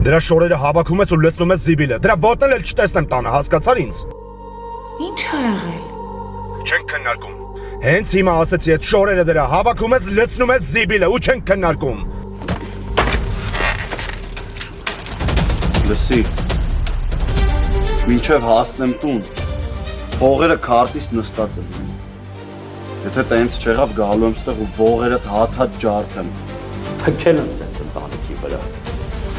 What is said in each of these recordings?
Դրա շորերը հավաքում ես ու լցնում ես զիբիլը։ Դրա ոտնել էլ չտեսնեմ տանը, հասկացար ինձ։ Ինչ ա եղել։ Չենք քննարկում։ Հենց հիմա ասեցի, այդ շորերը դրա հավաքում ես, լցնում ես զիբիլը ու չենք քննարկում։ Լսի, մինչև հասնեմ տուն, փողերը քարտից նստած են։ Եթե տենց չեղավ գալու եմ ստեղ ու ողերը հաթ-հաթ ջարդեմ։ Թքել եմ սենց ընտանիքի վրա,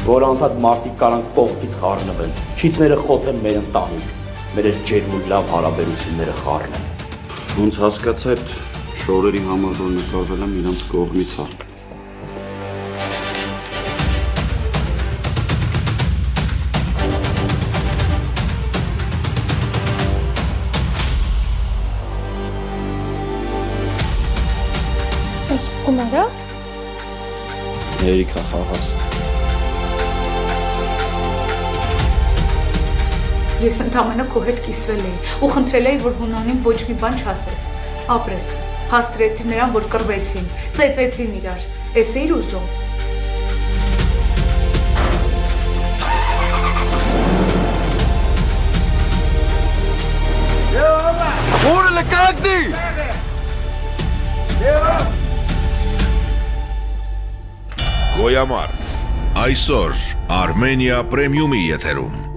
որ անդադ մարդիկ կարան կողքից խառնվեն, քիթները խոթեն մեր ընտանիք, մեր այս ջերմ ու լավ հարաբերությունները խառնեն։ Ոնց հասկացա այդ շորերի համար, որ նկարվել եմ իրանց կողմից հա։ Այս կունարա։ Երիքա խաղաս։ Ես ընդամենը քո հետ կիսվել էի ու խնդրել էի, որ Հունանին ոչ մի բան չասես։ Ապրես, հաստրեցի նրան, որ կռվեցին, ծեծեցին իրար։ Էս էիր ուզում։ Որը լկակնի։ Գոյամար այսօր Արմենիա պրեմիումի եթերում